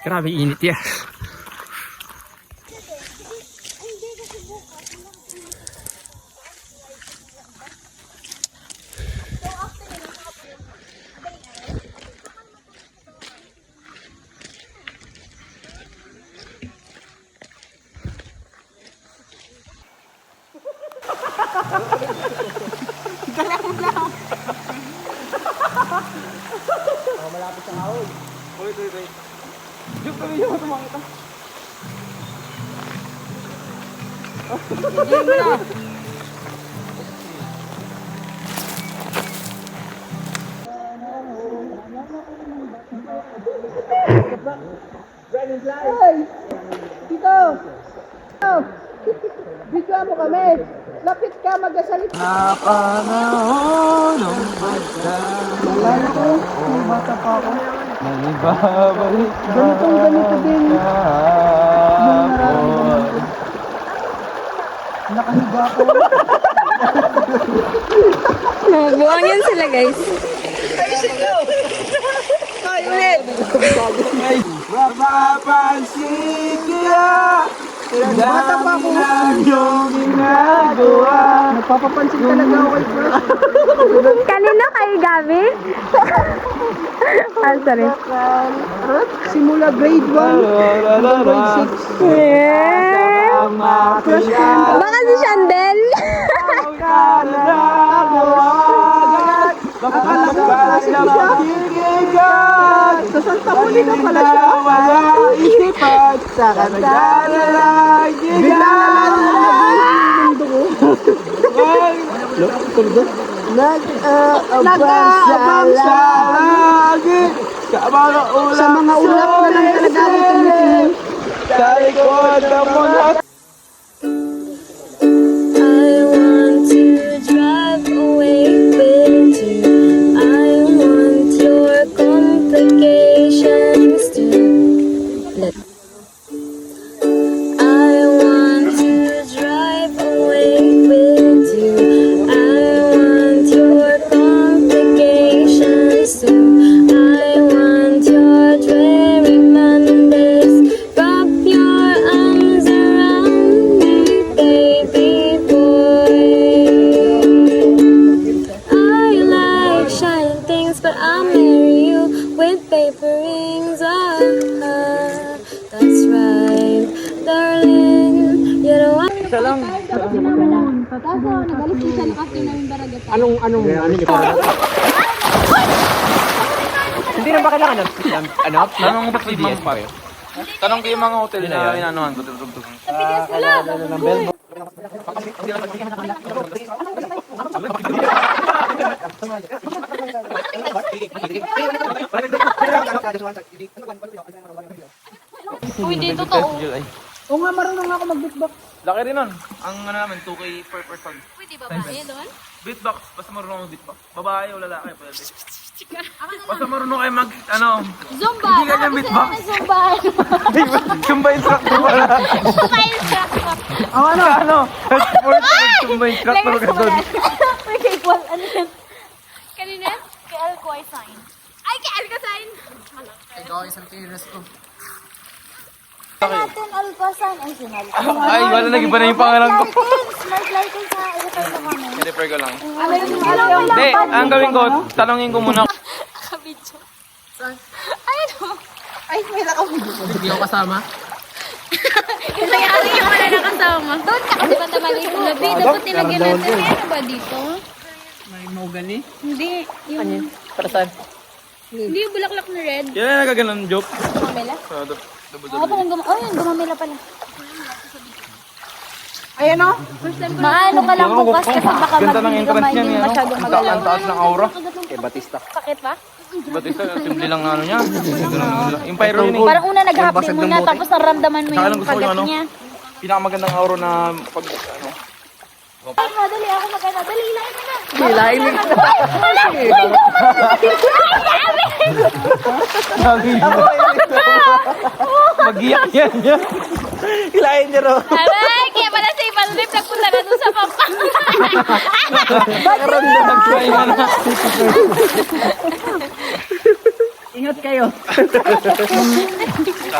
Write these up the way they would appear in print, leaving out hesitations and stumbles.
Grabe init yan. Malapit sa ahon. Wait. Yung kami yung tumakita. Hindi mo na. Hey! Tito! Bigyan mo kami! Lapit ka, magsasalita! Napanahon ng pagkakas. Wala ko, may bata pa ako. Nanibabalik ka. Ganito din. Yung nararamdaman ko. Nakahiga ko. Buwang yan sila, guys. Ulit! Mapapansin kaya Bata pa ako. yung ginagawa. Nagpapapansin talaga ako kay Crush. Kanino kay Gabi? Ah, sorry. Simula grade 1 hanggang grade 6. Yeah. Crush ko yun. Baka si Shandel. Akala ko klase ko siya. Sa Santa Monica pala siya. Isipan sa kandala lang ginagawa. Mundo ko. Nag-aabang sa langit sa mga ulap Sa mga ulap na lang talaga ako tumitingin. sa likod ng mga I want to drive away with you. I want your complications to let. I want to drive away with you. I want your complications to. I want your dreary Mondays. Wrap your arms around me, baby boy. I like shiny things, but I'll marry you with paper rings. That's right, darling. You know what? isa lang. Kaso, nagalis din siya na kasi namin baragat. Ano niyo pa? Hindi na ba kailangan ano? Tanong ko CDS pa rin. Tanong ko yung mga hotel na inanuhan ko. Bigas na lang. Uy, di totoo. Oo nga, marunong ako mag-beatbox. Laki rin nun. Ang ano namin, 2K per person. Uy, di babae doon? Beatbox, basta marunong mag beatbox. Babae o lalaki, pwede. Basta marunong kayo mag, ano, Zumba! Hindi ganyan beatbox. Zumba! Zumba instructor wala. Zumba instructor! Ano? Sport Zumba instructor ka doon. May kay Kwal, ano yan? Kanina? Kay Al Kwai sign. Ay, kay Al ka sign! Natin Al Kwai sign. Ay, sinal. Ay, wala nag-iba na yung pangalan ko. Smart lighting sa i-refer na kami. I-refer ko lang. Ano yung alam Hindi, ang gawin ko, tanongin ko muna. Nakabidyo. Ayun o. Ay, may nakabidyo. Hindi ako kasama. Yung nangyari yung wala nakasama. Doon ka kasi banda mali sa labi. Dapat nilagyan natin. May ano ba dito? May maugali. Hindi. Yung... Para saan? Hindi yung bulaklak na red. Yan na nagaganon joke. Gumamela? Sa Oo, parang yun, gumamela pala. Ayan o. Maano ka lang bukas kasi baka Ganda ng hindi ka entrance niya hindi niya, no? masyadong Ang magalaw. taas ng aura. Kay Batista. Sakit pa? Batista, simple lang ano niya. Yung pyro yun eh. Parang una nag-hapli mo na tapos naramdaman mo Saka lang yung gusto ko yung kagat ano. niya. Pinakamagandang aura na pag ano. Ay, madali ako magana. Dali, ilahin mo na. Hilahin mo. Mag-iyak yan niya. Hilahin niya raw. Aray, kaya pala sa ibang trip nagpunta na doon sa papa. Nagkaroon na nagtry na. Ingat kayo.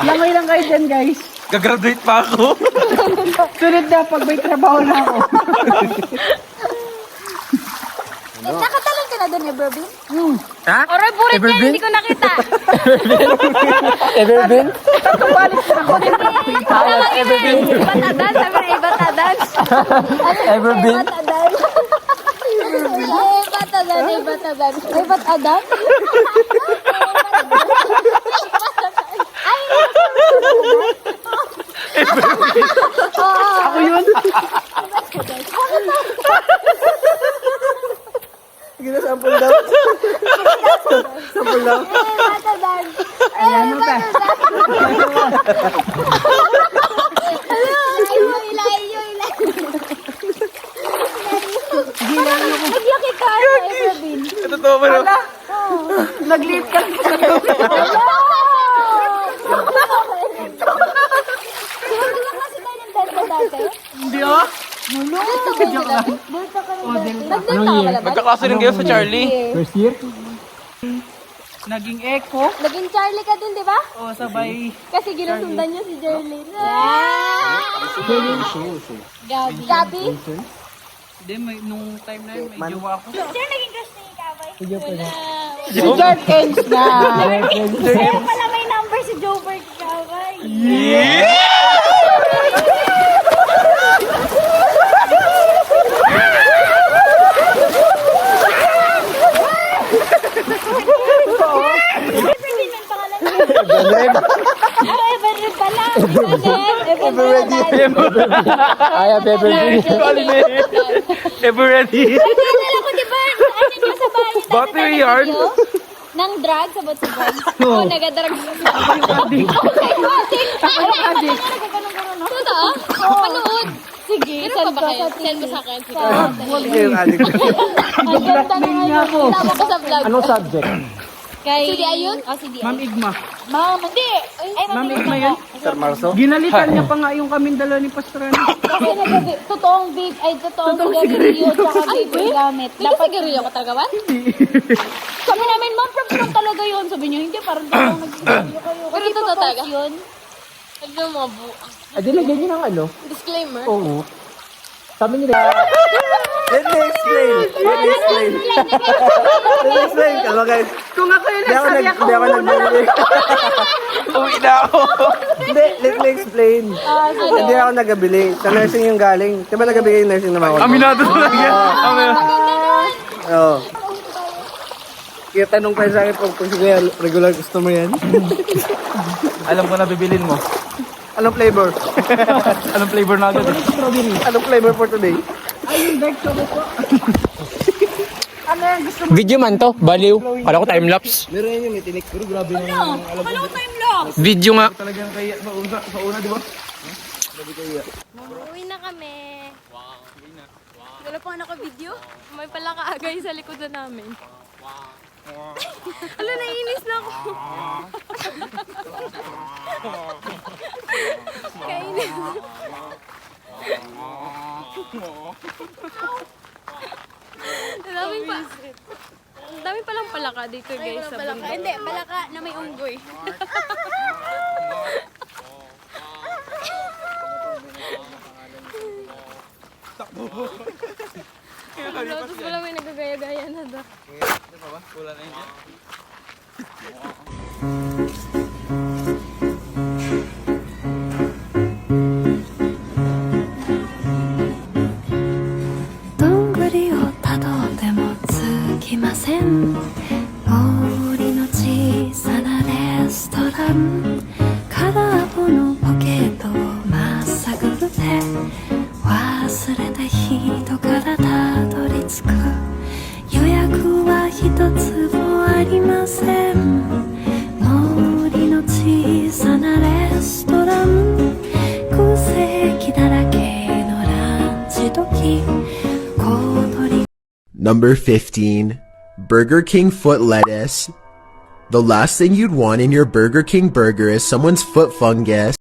Lamay lang kayo dyan, guys. Gagraduate pa ako. Sunod na pag may trabaho na ako. Nakatalon ka na doon, Everbin? Ha? Oray, burit yan, hindi ko nakita. Everbeen? Balik na ako. Everbin. Batadan, sabi na ibatadan. Everbeen? Ibatadan. Ibatadan. Ibatadan? Ay, Ako yun. Sige, sampol daw. Sampol daw. ibatadan. Ayan mo pa. Naglaki ka, Everbin. Totoo ba no? Nag-leave ka. Kasi tayo ng Delta dati. Hindi oh. Nag-Delta ka pala ba? Magkaklase rin kayo sa Charlie. First year? Naging echo. Naging Charlie ka din, di ba? O sabay. Kasi ginusundan niya si Jerlyn. Gabi. Gabi? Hindi, nung time na yun, may jowa ako. Sino naging crush ni Kabay? Wala. Si Jar Kens na. Kaya pala may number si Jover Kabay. Everbin ang pangalan niya. Everbin pala. Everbin. I have Everbeen. Ever ready? Naalala ko, di ba? Ano niyo sa bahay? dati Battery tayo yard? video? Nang drug, sabot sa drugs. Oo, nag-drug. Okay, Totoo? Panood. Sige, send ba kayo? Send mo sa akin. Sige, yung adik. Ang ganda na ngayon. Tama ko sa vlog. Anong subject? Kay... Si Di Ayun? Oh, si Di Ma'am Ayun. Igma. Ma'am, hindi. Ay, Ma'am Igma yan. Sir Marso? Ginalitan niya pa nga yung kaming dalawa ni Pastoran. Kasi totoong big, ay totoong sigarilyo, tsaka big gamit. Dapat sigarilyo ka talaga ba? Sabi namin, ma'am, props talaga yun. Sabi niyo, hindi, parang totoong nagsigarilyo kayo. Pero totoo talaga? Yun. Ano mga buang. Ay, dilagyan niyo ng ano? Disclaimer. Oo. Sabi nila. Let me explain. Let me explain. Let me explain. Kalma guys. Kung ako yung Hindi ako nagsabi ako, nagbili. Uwi na ako. Hindi, let me explain. Hindi ako nagabili. Sa nursing yung galing. Di ba nagabili yung nursing na mga Aminado talaga. Aminado. Oo. Kaya tanong pa sa akin kung sige, regular customer yan. Alam ko na bibilin mo. Anong flavor? Anong flavor na agad? Anong flavor for today? ay yung dark chocolate ko. Ano yan, gusto mo? Video man to, baliw. Kala ko time-lapse. Meron yun, may tinik. Pero grabe na yung alam. Video nga. Talagang kaya sa una, di ba? Uwi na kami. Wala pang naka-video? May pala kaagay sa likod na namin. Ala, naiinis na ako. Kainis. Dami palang palaka dito, guys, sa bundok. Hindi, palaka na may unggoy. Tapos pala may nagagaya-gaya na daw. Wala na yun. Number 15, Burger King foot lettuce. The last thing you'd want in your Burger King burger is someone's foot fungus.